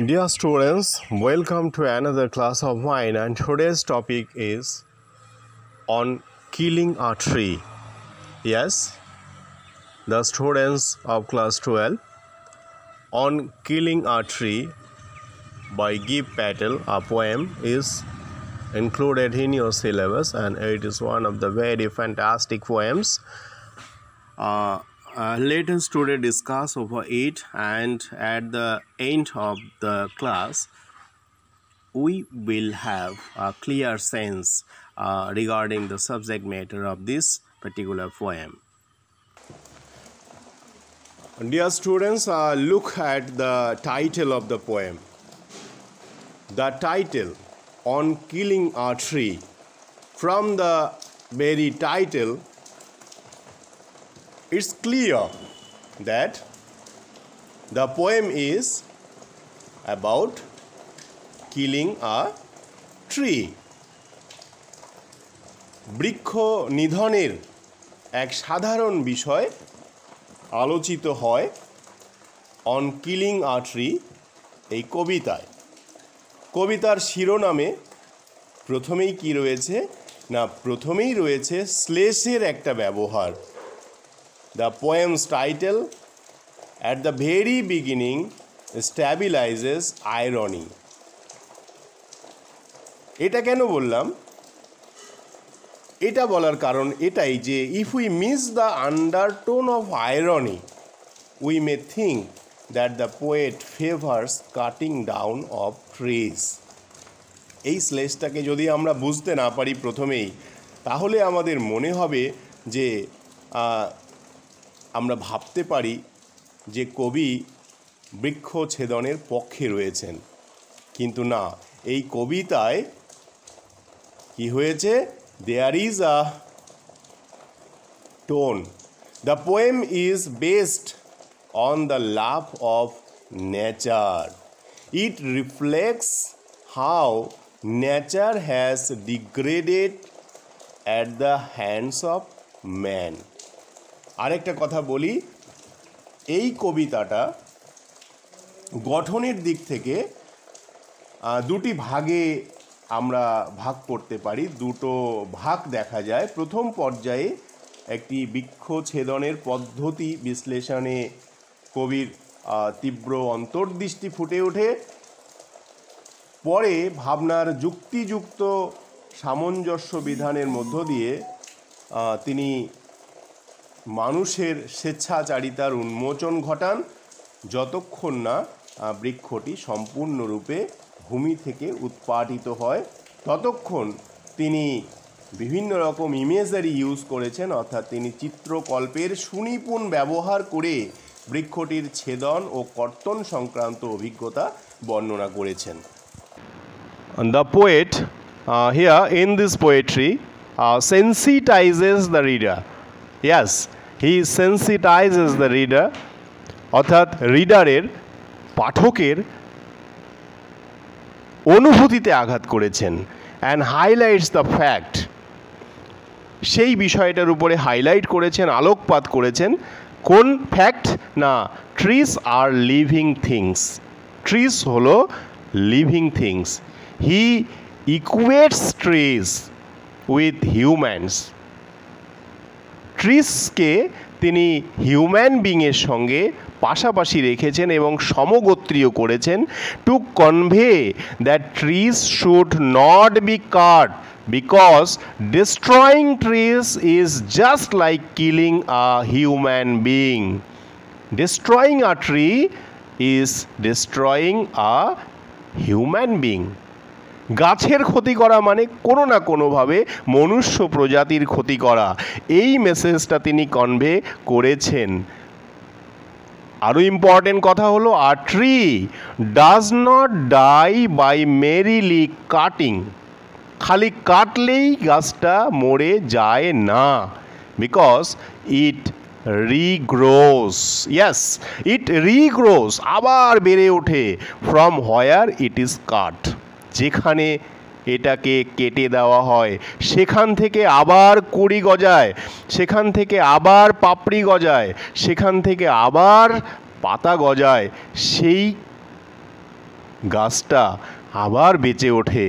Dear students, welcome to another class of mine, and today's topic is on killing a tree. Yes, the students of class 12 on killing a tree by Gibb Patel, a poem is included in your syllabus, and it is one of the very fantastic poems. Let us today discuss over it, and at the end of the class we will have a clear sense regarding the subject matter of this particular poem. Dear students, look at the title of the poem. The title, On Killing a Tree. From the very title, it's clear that the poem is about killing a tree. বৃক্ষ নিধনের এক সাধারণ বিষয় আলোচিত হয় on killing a tree এই কবিতায়। কবিতার শিরোনামে প্রথমেই কি রয়েছে না, প্রথমেই রয়েছে শ্লেষের একটা ব্যবহার। The poem's title at the very beginning stabilizes irony. এটা কেন বললাম? এটা বলার কারণ এটাই যে if we miss the undertone of irony, we may think that the poet favors cutting down of trees. এই শ্লেষটাকে যদি আমরা বুঝতে না পারি প্রথমেই, তাহলে আমাদের মনে হবে যে আমরা ভাবতে পারি যে কবি বৃক্ষ ছেদনের পক্ষে রয়েছেন, কিন্তু না, এই কবিতায় কি হয়েছে? There is a tone. The poem is based on the love of nature. It reflects how nature has degraded at the hands of man. আরেকটা কথা বলি, এই কবিতাটা গঠনের দিক থেকে দুটি ভাগে আমরা ভাগ করতে পারি। দুটো ভাগ দেখা যায়। প্রথম পর্যায়ে একটি বৃক্ষ ছেদনের পদ্ধতি বিশ্লেষণে কবির তীব্র অন্তর্দৃষ্টি ফুটে ওঠে। পরে ভাবনার যুক্তিযুক্ত সামঞ্জস্য বিধানের মধ্য দিয়ে তিনি মানুষের স্বেচ্ছাচারিতার উন্মোচন ঘটান, যতক্ষণ না বৃক্ষটি সম্পূর্ণরূপে ভূমি থেকে উৎপাটিত হয় ততক্ষণ তিনি বিভিন্ন রকম ইমেজারি ইউজ করেছেন, অর্থাৎ তিনি চিত্রকল্পের সুনিপুণ ব্যবহার করে বৃক্ষটির ছেদন ও কর্তন সংক্রান্ত অভিজ্ঞতা বর্ণনা করেছেন। The poet here in this poetry sensitizes the reader. Yes, he sensitizes the reader, অর্থাৎ রিডারের পাঠকের অনুভূতিতে আঘাত করেছেন, অ্যান্ড হাইলাইটস দ্য ফ্যাক্ট, সেই বিষয়টার উপরে হাইলাইট করেছেন, আলোকপাত করেছেন। কোন ফ্যাক্ট না, ট্রিজ আর লিভিং থিংস। ট্রিজ হলো living things. He equates trees with humans. ট্রিজকে তিনি হিউম্যান বিংয়ের সঙ্গে পাশাপাশি রেখেছেন এবং সমগোত্রীয় করেছেন, to convey that trees should not be cut because destroying trees is just like killing a human being. Destroying a tree is destroying a human being. গাছের ক্ষতি করা মানে কোনো না কোনোভাবে মনুষ্য প্রজাতির ক্ষতি করা, এই মেসেজটা তিনি কনভে করেছেন। আরও ইম্পর্টেন্ট কথা হলো, a tree does not die by merely cutting. খালি কাটলেই গাছটা মরে যায় না, বিকজ ইট রিগ্রোস। ইয়েস, ইট রিগ্রোস, আবার বেড়ে ওঠে, ফ্রম হোয়ার ইট ইজ কাট, যেখানে এটাকে কেটে দেওয়া হয় সেখান থেকে আবার কুড়ি গজায়, সেখান থেকে আবার পাপড়ি গজায়, সেখান থেকে আবার পাতা গজায়। সেই গাছটা আবার বেঁচে ওঠে,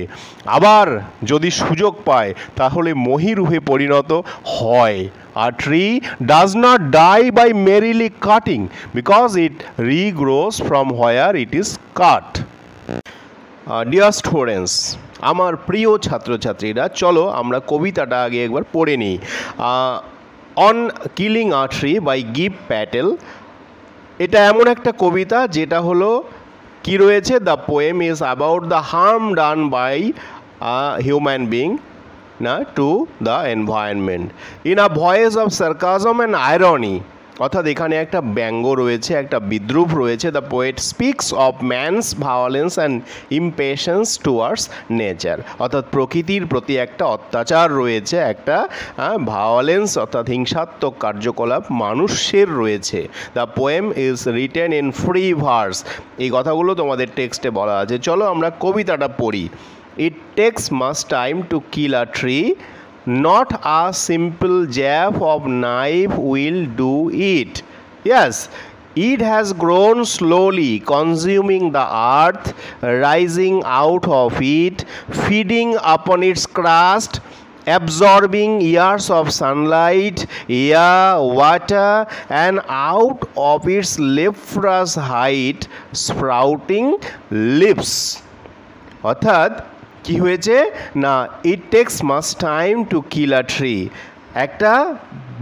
আবার যদি সুযোগ পায় তাহলে মহীরুহে পরিণত হয়। A tree does not die by merely cutting because it regrows from where it is cut. Dear students, আমার প্রিয় ছাত্রছাত্রীরা, চলো আমরা কবিতাটা আগে একবার পড়ে নিই। On killing a tree by Gieve Patel. এটা এমন একটা কবিতা যেটা হলো কি রয়েছে, the poem is about the harm done by human being না to the environment in a voice of sarcasm and irony. অর্থাৎ এখানে একটা ব্যঙ্গ রয়েছে, একটা বিদ্রূপ রয়েছে। The poet speaks of man's violence and impatience towards nature. অর্থাৎ প্রকৃতির প্রতি একটা অত্যাচার রয়েছে, একটা ভায়োলেন্স অর্থাৎ হিংসাত্মক কার্যকলাপ মানুষের রয়েছে। The poem is written in free verse. এই কথাগুলো তোমাদের টেক্সটে বলা আছে। চলো আমরা কবিতাটা পড়ি। It takes much time to kill a tree. Not a simple jab of knife will do it. Yes, it has grown slowly, consuming the earth, rising out of it, feeding upon its crust, absorbing years of sunlight, air, water, and out of its leprous height, sprouting leaves. অর্থাৎ কি হয়েছে না, it takes much time to kill a tree. একটা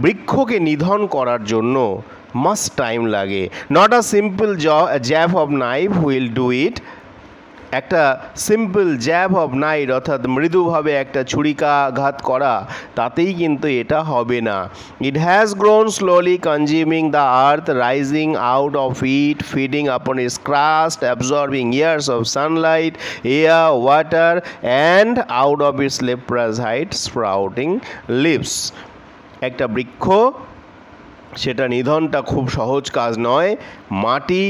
বৃক্ষকে নিধন করার জন্য much time লাগে। Not a simple jab of knife will do ইট। একটা সিম্পল জ্যাব অফ নাইট অর্থাৎ মৃদুভাবে একটা ছুরিকাঘাত করা, তাতেই কিন্তু এটা হবে না। It has grown slowly, consuming the earth, rising out of it, feeding upon its crust, absorbing years of sunlight, air, water, and out of its leprous hide, sprouting leaves. একটা বৃক্ষ, সেটা নিধনটা খুব সহজ কাজ নয়। মাটি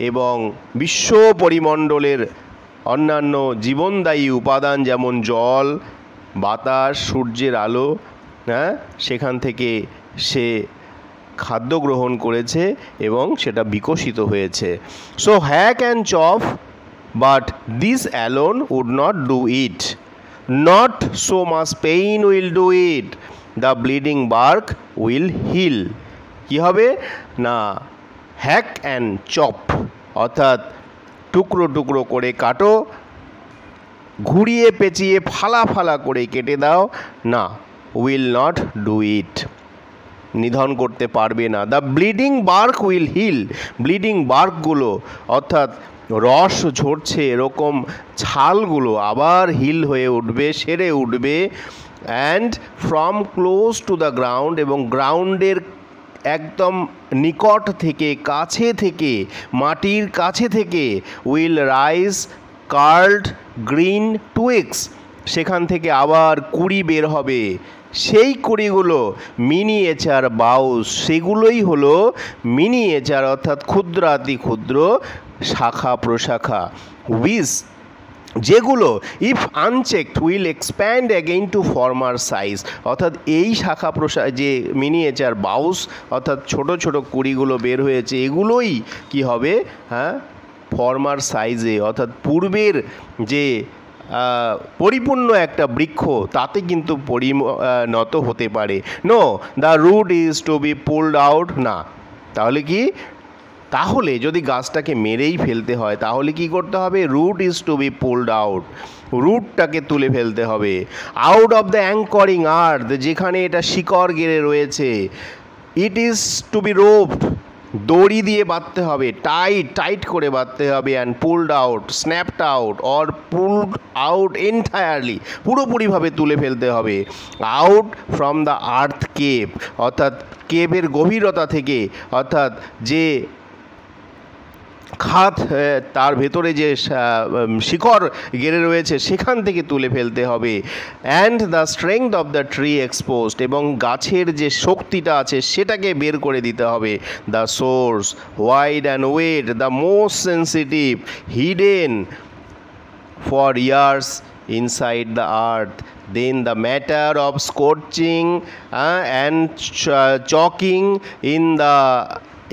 এবং বিশ্ব পরিমণ্ডলের অন্যান্য জীবনদায়ী উপাদান যেমন জল, বাতাস, সূর্যের আলো, সেখান থেকে সে খাদ্য গ্রহণ করেছে এবং সেটা বিকশিত হয়েছে। So hack and chop, but this alone would not do it. Not so much pain will do it, the bleeding bark will heal. কী হবে না, হ্যাক অ্যান্ড চপ অর্থাৎ টুকরো টুকরো করে কাটো, ঘুরিয়ে পেঁচিয়ে ফালা ফালা করে কেটে দাও না, উইল নট ডু ইট, নিধন করতে পারবে না। The bleeding bark will heal. Bleeding বার্কগুলো অর্থাৎ রস ঝরছে এরকম ছালগুলো আবার হিল হয়ে উঠবে, সেরে উঠবে। And from close to the ground, এবং গ্রাউন্ডের একদম নিকট থেকে, কাছে থেকে, মাটির কাছে থেকে, উইল রাইজ কার্লড গ্রিন টুইক্স, সেখান থেকে আবার কুড়ি বের হবে। সেই কুড়িগুলো মিনিয়েচার বাউস, সেগুলোই হলো মিনিয়েচার অর্থাৎ ক্ষুদ্রাতি ক্ষুদ্র শাখা প্রশাখা, উইস, যেগুলো if unchecked will expand again two former size. অর্থাৎ এই শাখা যে মিনিয়েচার বাউস অর্থাৎ ছোট ছোট কুড়িগুলো বের হয়েছে, এগুলোই কি হবে, ফর্মার সাইজে অর্থাৎ পূর্বের যে পরিপূর্ণ একটা বৃক্ষ তাতে কিন্তু পরিণত হতে পারে। No, the root is to be pulled out. না, তাহলে কি, তাহলে যদি গাছটাকে মেরেই ফেলতে হয় তাহলে কি করতে হবে, root is to be pulled out, রুটটাকে তুলে ফেলতে হবে। Out of the anchoring earth, যেখানে এটা শিকড় গেড়ে রয়েছে। It is to be roped, দড়ি দিয়ে বাঁধতে হবে, টাইট করে বাঁধতে হবে। And pulled out, snapped out or pulled out entirely, পুরোপুরিভাবে তুলে ফেলতে হবে। Out from the earth cave, অর্থাৎ কেভের গভীরতা থেকে, অর্থাৎ যে খাত তার ভেতরে যে শিকড় গেড়ে রয়েছে সেখান থেকে তুলে ফেলতে হবে। And the strength of the tree exposed, এবং গাছের যে শক্তিটা আছে সেটাকে বের করে দিতে হবে। The source white and wet, the most sensitive, hidden for years inside the earth. Then the matter of scorching and chalking in the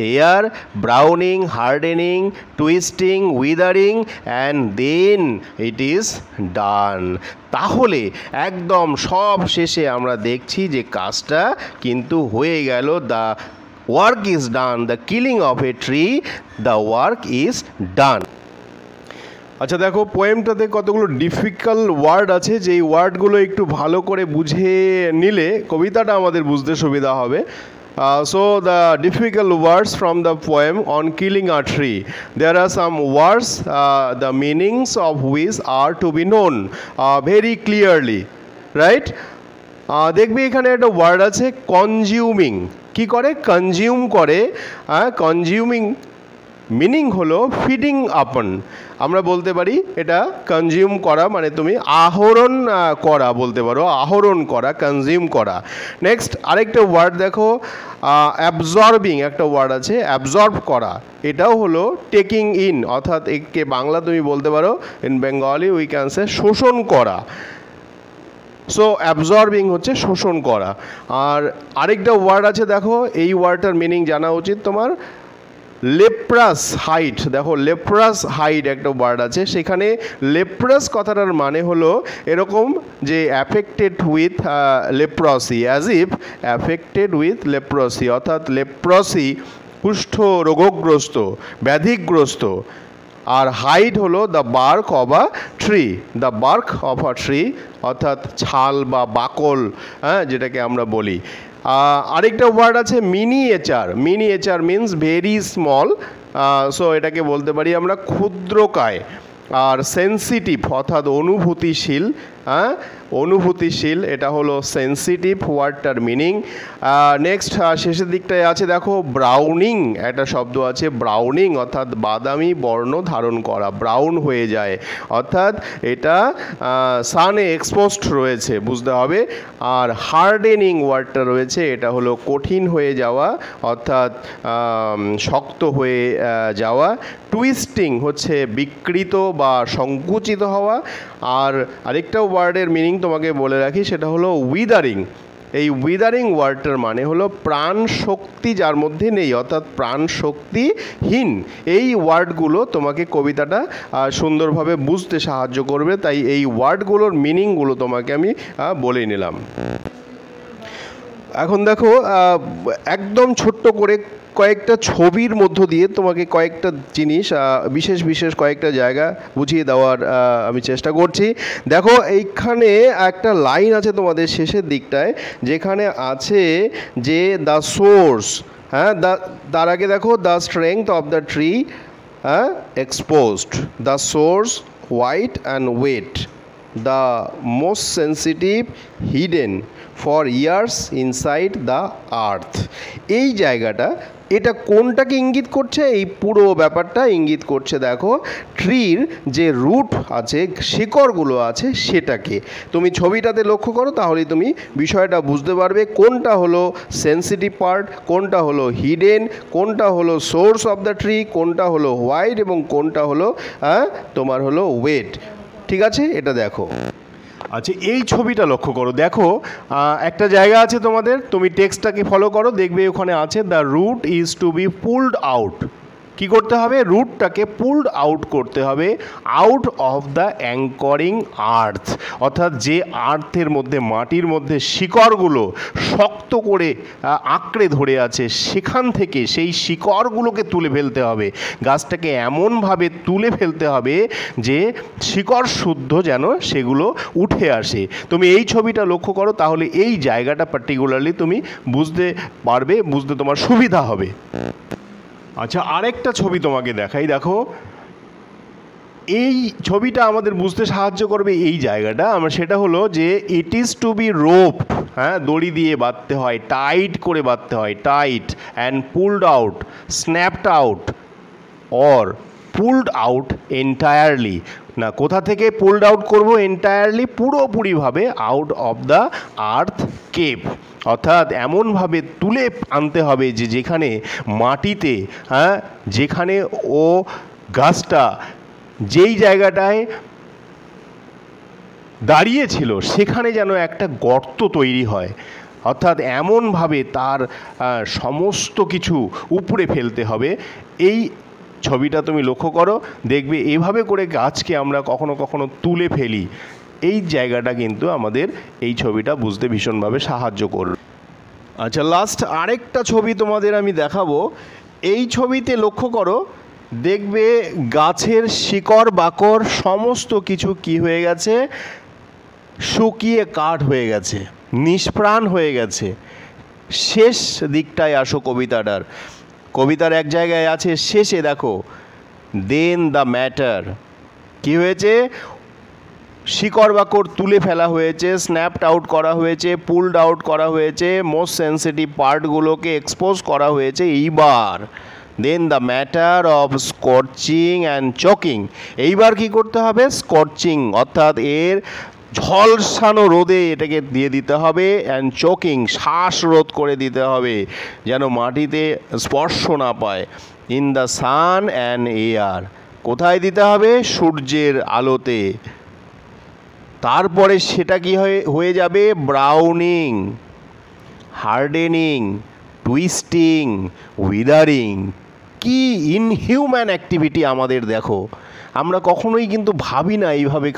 air, browning, hardening, twisting, withering, and then it is done. তাহলে একদম সব শেষে আমরা দেখছি যে কাজটা কিন্তু হয়ে গেল। The work is done, the killing of a tree, the work is done. আচ্ছা দেখো, পোয়েমটাতে কতগুলো ডিফিকাল্ট ওয়ার্ড আছে, যেই ওয়ার্ডগুলো একটু ভালো করে বুঝে নিলে কবিতাটা আমাদের বুঝতে সুবিধা হবে। So the difficult words from the poem on killing a tree. There are some words, the meanings of which are to be known very clearly, right? দেখবি এখানে একটা ওয়ার্ড আছে কনজিউমিং। কি করে? কনজিউম করে। কনজিউমিং মিনিং হলো feeding আপন। আমরা বলতে পারি এটা কনজিউম করা, মানে তুমি আহরণ করা বলতে পারো, আহরণ করা, কনজিউম করা। নেক্সট আরেকটা ওয়ার্ড দেখো, অ্যাবজর্বিং একটা ওয়ার্ড আছে, অ্যাবজর্ব করা। এটাও হলো টেকিং ইন, অর্থাৎ একে বাংলা তুমি বলতে পারো, in Bengali we can say শোষণ করা। সো অ্যাবজর্বিং হচ্ছে শোষণ করা। আর আরেকটা ওয়ার্ড আছে দেখো, এই ওয়ার্ডটার মিনিং জানা উচিত তোমার, লেপ্রাস হাইট। দেখো লেপ্রাস হাইট একটা ওয়ার্ড আছে, সেখানে লেপ্রাস কথাটার মানে হলো এরকম যে affected with leprosy, as if affected with leprosy, অর্থাৎ লেপ্রসি কুষ্ঠ রোগগ্রস্ত, ব্যাধিগ্রস্ত। আর হাইড হলো the bark of a tree, the bark of a tree, অর্থাৎ ছাল বা বাকল, যেটাকে আমরা বলি। আরেকটা ওয়ার্ড আছে miniature. Miniature means very small, so এটাকে বলতে পারি আমরা ক্ষুদ্রকায়। আর সেন্সিটিভ অর্থাৎ অনুভূতিশীল, অনুভূতিশীল, এটা হলো সেন্সিটিভ ওয়ার্ডটার মিনিং। নেক্সট শেষের দিকটায় আছে দেখো ব্রাউনিং, একটা শব্দ আছে ব্রাউনিং, অর্থাৎ বাদামি বর্ণ ধারণ করা, ব্রাউন হয়ে যায়, অর্থাৎ এটা সানে এক্সপোজড রয়েছে, বুঝতে হবে। আর হার্ডেনিং ওয়ার্ডটা রয়েছে, এটা হলো কঠিন হয়ে যাওয়া, অর্থাৎ শক্ত হয়ে যাওয়া। টুইস্টিং হচ্ছে বিকৃত বা সংকুচিত হওয়া। আর আরেকটা ওয়ার্ডের মিনিং তোমাকে বলে রাখি, সেটা হলো উইদারিং। এই উইদারিং ওয়ার্ডটার মানে হলো প্রাণ শক্তি যার মধ্যে নেই, অর্থাৎ প্রাণ শক্তিহীন। এই ওয়ার্ডগুলো তোমাকে কবিতাটা সুন্দরভাবে বুঝতে সাহায্য করবে, তাই এই ওয়ার্ডগুলোর মিনিংগুলো তোমাকে আমি বলে নিলাম। এখন দেখো একদম ছোট্ট করে কয়েকটা ছবির মধ্য দিয়ে তোমাকে কয়েকটা জিনিস, বিশেষ বিশেষ কয়েকটা জায়গা বুঝিয়ে দেওয়ার আমি চেষ্টা করছি। দেখো এইখানে একটা লাইন আছে তোমাদের শেষের দিকটায়, যেখানে আছে যে দ্য সোর্স, তার আগে দেখো the strength of the tree exposed, the source white and wet, the most sensitive hidden for years inside the earth. এই জায়গাটা এটা কোনটাকে ইঙ্গিত করছে? এই পুরো ব্যাপারটা ইঙ্গিত করছে দেখো ট্রির যে রুট আছে, শিকড়গুলো আছে, সেটাকে তুমি ছবিটাতে লক্ষ্য করো, তাহলেই তুমি বিষয়টা বুঝতে পারবে কোনটা হলো সেন্সিটিভ পার্ট, কোনটা হলো হিডেন, কোনটা হলো সোর্স অফ দ্য ট্রি, কোনটা হলো হোয়াইট এবং কোনটা হলো তোমার হলো ওয়েট। ঠিক আছে, এটা দেখো। আচ্ছা এই ছবিটা লক্ষ্য করো, দেখো একটা জায়গা আছে তোমাদের, তুমি টেক্সটটাকে ফলো করো, দেখবে ওখানে আছে the root is to be pulled out. কি করতে হবে? রুটটাকে পুলড আউট করতে হবে out of the anchoring earth, অর্থাৎ যে আর্থের মধ্যে, মাটির মধ্যে শিকড়গুলো শক্ত করে আঁকড়ে ধরে আছে, সেখান থেকে সেই শিকড়গুলোকে তুলে ফেলতে হবে। গাছটাকে এমনভাবে তুলে ফেলতে হবে যে শিকড় শুদ্ধ যেন সেগুলো উঠে আসে। তুমি এই ছবিটা লক্ষ্য করো, তাহলে এই জায়গাটা পার্টিকুলারলি তুমি বুঝতে পারবে, বুঝতে তোমার সুবিধা হবে। আচ্ছা আরেকটা ছবি তোমাকে দেখাই, দেখো এই ছবিটা আমাদের বুঝতে সাহায্য করবে এই জায়গাটা, আমরা সেটা হলো যে it is to be roped, দড়ি দিয়ে বাঁধতে হয়, টাইট করে বাঁধতে হয়, tight, and pulled out, snapped out, or pulled out entirely. না, কোথা থেকে পুলড আউট করবো? এন্টায়ারলি, পুরোপুরিভাবে out of the earth cave, অর্থাৎ এমনভাবে তুলে আনতে হবে যে যেখানে মাটিতে, যেখানে ও গাছটা যেই জায়গাটায় দাঁড়িয়েছিল সেখানে যেন একটা গর্ত তৈরি হয়। অর্থাৎ এমনভাবে তার সমস্ত কিছু উপড়ে ফেলতে হবে। এই ছবিটা তুমি লক্ষ্য করো, দেখবে এভাবে করে গাছকে আমরা কখনো কখনো তুলে ফেলি। এই জায়গাটা কিন্তু আমাদের এই ছবিটা বুঝতে ভীষণভাবে সাহায্য করবে। আচ্ছা, লাস্ট আরেকটা ছবি তোমাদের আমি দেখাবো। এই ছবিতে লক্ষ্য করো, দেখবে গাছের শিকড় বাকড় সমস্ত কিছু কি হয়ে গেছে, শুকিয়ে কাঠ হয়ে গেছে, নিষ্প্রাণ হয়ে গেছে। শেষ দিকটায় আসো কবিতাটার, কবিতার এক জায়গায় আছে শেষে দেখো, দেন দ্য ম্যাটার, কি হয়েছে, শিকড় বাকড় তুলে ফেলা হয়েছে, স্ন্যাপড আউট করা হয়েছে, পুলড আউট করা হয়েছে, মোস্ট সেন্সিটিভ পার্টগুলোকে এক্সপোজ করা হয়েছে। এইবার then the matter of scorching and choking, এইবার কি করতে হবে, স্কর্চিং অর্থাৎ এর ঝলসানো রোদে এটাকে দিয়ে দিতে হবে, অ্যান্ড চোকিং শ্বাসরোধ করে দিতে হবে যেন মাটিতে স্পর্শ না পায়। In the sun and air, কোথায় দিতে হবে, সূর্যের আলোতে। তারপরে সেটা কি হয়ে যাবে, ব্রাউনিং, হার্ডেনিং, টুইস্টিং, উইদারিং। কি ইনহিউম্যান অ্যাক্টিভিটি আমাদের দেখো, আমরা কখনোই কিন্তু ভাবি না এইভাবে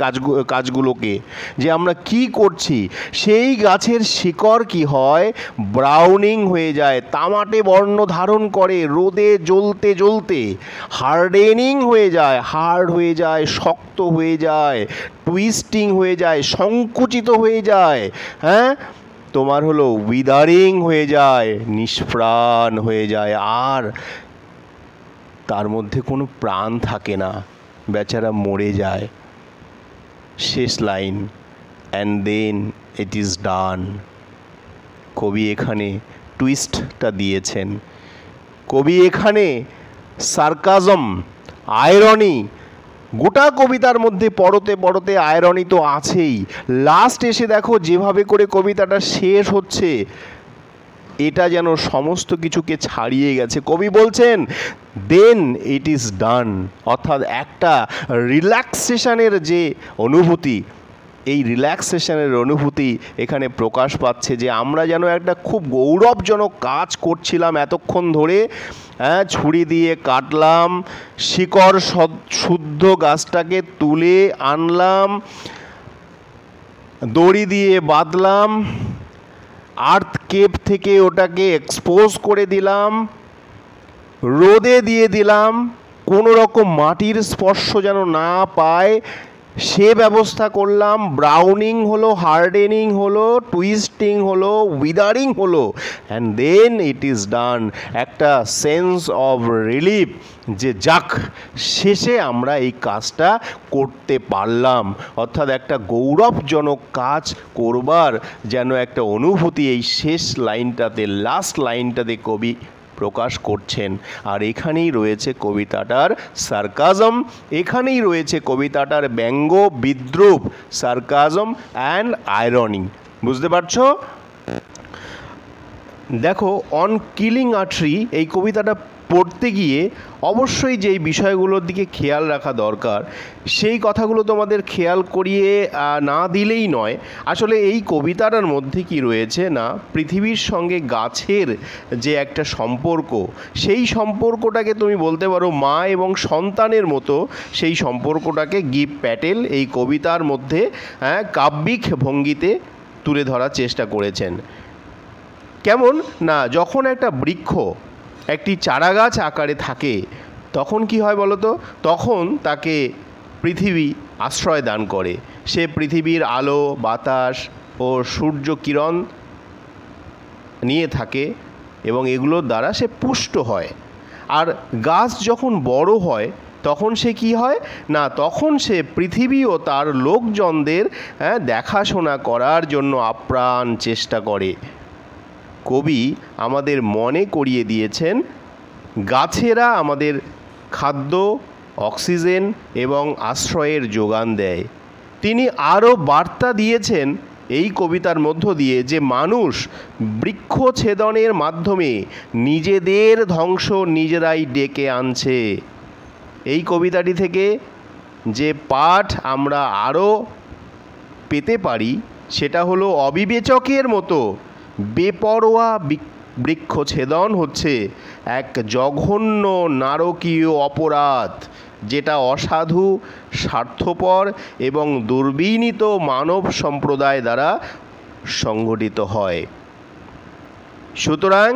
কাজগুলোকে যে আমরা কি করছি। সেই গাছের শিকড় কি হয়, ব্রাউনিং হয়ে যায়, তামাটে বর্ণ ধারণ করে রোদে জ্বলতে জ্বলতে, হার্ডেনিং হয়ে যায়, হার্ড হয়ে যায়, শক্ত হয়ে যায়, টুইস্টিং হয়ে যায়, সংকুচিত হয়ে যায়, হ্যাঁ, তোমার হলো উইদারিং হয়ে যায়, নিষ্প্রাণ হয়ে যায়, আর তার মধ্যে কোনো প্রাণ থাকে না, বেচারা মরে যায়। শেষ line, and then it is done. কবি এখানে টুইস্টটা দিয়েছেন, কবি এখানে সার্কাজম, আয়রনি, গোটা কবিতার মধ্যে পড়তে পড়তে আয়রনি তো আছেই। লাস্ট এসে দেখো যেভাবে করে কবিতাটা শেষ হচ্ছে, এটা যেন সমস্ত কিছুকে ছাড়িয়ে গেছে। কবি বলছেন দেন ইট ইজ ডান, অর্থাৎ একটা রিল্যাক্সেশনের যে অনুভূতি, এই রিল্যাক্সেশনের অনুভূতি এখানে প্রকাশ পাচ্ছে যে আমরা যেন একটা খুব গৌরবজনক কাজ করছিলাম এতক্ষণ ধরে। হ্যাঁ, ছুরি দিয়ে কাটলাম, শিকড় শুদ্ধ গাছটাকে তুলে আনলাম, দড়ি দিয়ে বাঁধলাম, আর্থ কেপ থেকে ওটাকে এক্সপোজ করে দিলাম, রোদে দিয়ে দিলাম, কোনো রকম মাটির স্পর্শ যেন না পায় সে ব্যবস্থা করলাম। ব্রাউনিং হলো, হার্ডেনিং হলো, টুইস্টিং হলো, উইদারিং হলো, অ্যান্ড দেন ইট ইজ ডান। একটা সেন্স অফ রিলিফ যে যাক, শেষে আমরা এই কাজটা করতে পারলাম, অর্থাৎ একটা গৌরবজনক কাজ করবার যেন একটা অনুভূতি এই শেষ লাইনটাতে, লাস্ট লাইনটাতে কবি প্রকাশ করছেন। আর এখানেই রয়েছে কবিতাটার সার্কাজম, এখানেই রয়েছে কবিতাটার ব্যঙ্গ বিদ্রূপ, সার্কাজম অ্যান্ড আয়রনি। বুঝতে পারছো? দেখো, অন কিলিং আ ট্রি, এই কবিতাটা পড়তে গিয়ে অবশ্যই যেই বিষয়গুলোর দিকে খেয়াল রাখা দরকার সেই কথাগুলো তোমাদের খেয়াল করিয়ে না দিলেই নয়। আসলে এই কবিতাটার মধ্যে কি রয়েছে না, পৃথিবীর সঙ্গে গাছের যে একটা সম্পর্ক, সেই সম্পর্কটাকে তুমি বলতে পারো মা এবং সন্তানের মতো, সেই সম্পর্কটাকে গিব প্যাটেল এই কবিতার মধ্যে কাব্যিক ভঙ্গিতে তুলে ধরার চেষ্টা করেছেন। কেমন না, যখন একটা বৃক্ষ একটি চারাগাছ আকারে থাকে তখন কি হয় বলো তো, তখন তাকে পৃথিবী আশ্রয় দান করে, সে পৃথিবীর আলো বাতাস ও সূর্য কিরণ নিয়ে থাকে এবং এগুলোর দ্বারা সে পুষ্ট হয়। আর গাছ যখন বড় হয় তখন সে কি হয় না, তখন সে পৃথিবী ও তার লোকজনদের দেখাশোনা করার জন্য আপ্রাণ চেষ্টা করে। কবি আমাদের মনে করিয়ে দিয়েছেন গাছেরা আমাদের খাদ্য, অক্সিজেন এবং আশ্রয়ের যোগান দেয়। তিনি আরও বার্তা দিয়েছেন এই কবিতার মধ্য দিয়ে যে মানুষ বৃক্ষছেদনের মাধ্যমে নিজেদের ধ্বংস নিজেরাই ডেকে আনছে। এই কবিতাটি থেকে যে পাঠ আমরা আরও পেতে পারি সেটা হলো অবিবেচকের মতো বেপরোয়া বৃক্ষছেদন হচ্ছে এক জঘন্য নারকীয় অপরাধ, যেটা অসাধু, স্বার্থপর এবং দুর্বিনীত মানব সম্প্রদায় দ্বারা সংগঠিত হয়। সুতরাং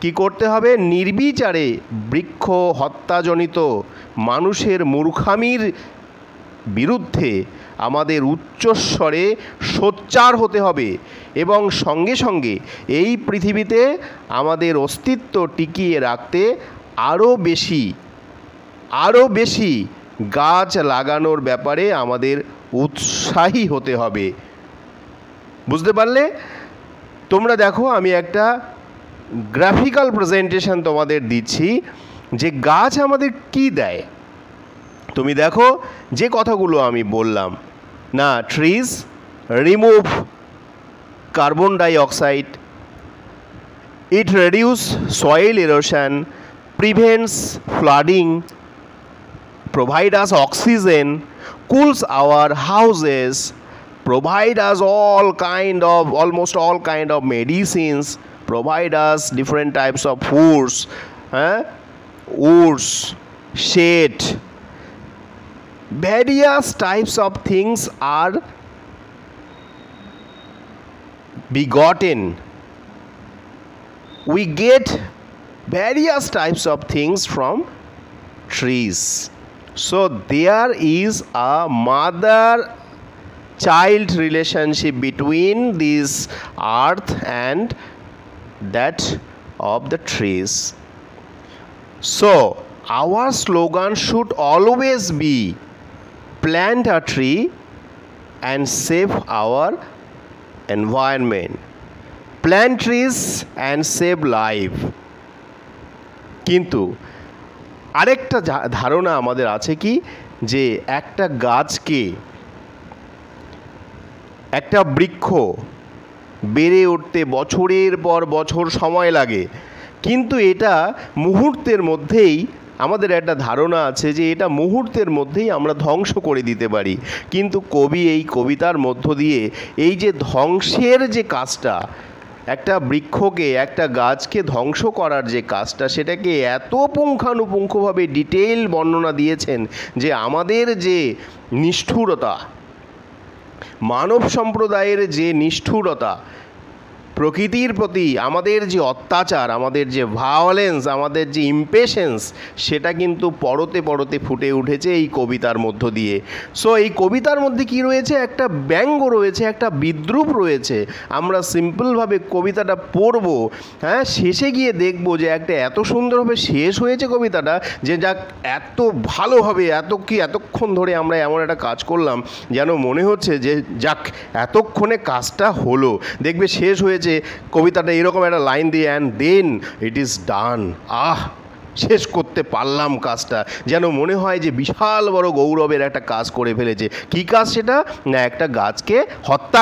কি করতে হবে? নির্বিচারে বৃক্ষ হত্যাজনিত মানুষের মূর্খামির বিরুদ্ধে আমাদের উচ্চস্বরে সোচ্চার হতে হবে এবং সঙ্গে সঙ্গে এই পৃথিবীতে আমাদের অস্তিত্ব টিকিয়ে রাখতে আরও বেশি গাছ লাগানোর ব্যাপারে আমাদের উৎসাহী হতে হবে। বুঝতে পারলে? তোমরা দেখো, আমি একটা গ্রাফিক্যাল প্রেজেন্টেশন তোমাদের দিচ্ছি যে গাছ আমাদের কি দেয়। তুমি দেখো যে কথাগুলো আমি বললাম না, trees remove carbon dioxide, it reduce soil erosion, prevents flooding, provide us oxygen, cools our houses, provide us almost all kind of medicines, provide us different types of foods, woods, shade. Various types of things are begotten. We get various types of things from trees. So there is a mother-child relationship between this earth and that of the trees. So our slogan should always be plant a tree and save our environment. Plant trees and save life. কিন্তু আরেকটা ধারণা আমাদের আছে কি, যে একটা গাছকে, একটা বৃক্ষ বেড়ে উঠতে বছরের পর বছর সময় লাগে, কিন্তু এটা মুহূর্তের মধ্যেই, আমাদের একটা ধারণা আছে যে এটা মুহূর্তের মধ্যেই আমরা ধ্বংস করে দিতে পারি। কিন্তু কবি এই কবিতার মধ্য দিয়ে এই যে ধ্বংসের যে কাজটা, একটা বৃক্ষকে, একটা গাছকে ধ্বংস করার যে কাজটা, সেটাকে এত পুঙ্খানুপুঙ্খভাবে ডিটেইল বর্ণনা দিয়েছেন যে আমাদের যে নিষ্ঠুরতা, মানব সম্প্রদায়ের যে নিষ্ঠুরতা, প্রকৃতির প্রতি আমাদের যে অত্যাচার, আমাদের যে ভায়োলেন্স, আমাদের যে ইমপেশেন্স, সেটা কিন্তু পরতে পরতে ফুটে উঠেছে এই কবিতার মধ্য দিয়ে। সো এই কবিতার মধ্যে কি রয়েছে? একটা ব্যঙ্গ রয়েছে, একটা বিদ্রূপ রয়েছে। আমরা সিম্পলভাবে কবিতাটা পড়ব, শেষে গিয়ে দেখব যে একটা এত সুন্দরভাবে শেষ হয়েছে কবিতাটা, যে যাক এত ভালোভাবে এতক্ষণ ধরে আমরা এমন একটা কাজ করলাম, যেন মনে হচ্ছে যে যাক এতক্ষণে কাজটা হলো। দেখবে শেষ হয়েছে কবিতাটা এরকম একটা লাইন দিয়ে, অ্যান্ড দেন ইট ইজ ডান। শেষ করতে পারলাম কাজটা, যেন মনে হয় যে বিশাল বড় গৌরবের একটা কাজ করে ফেলেছে। কি কাজ সেটা? না, একটা গাছকে হত্যা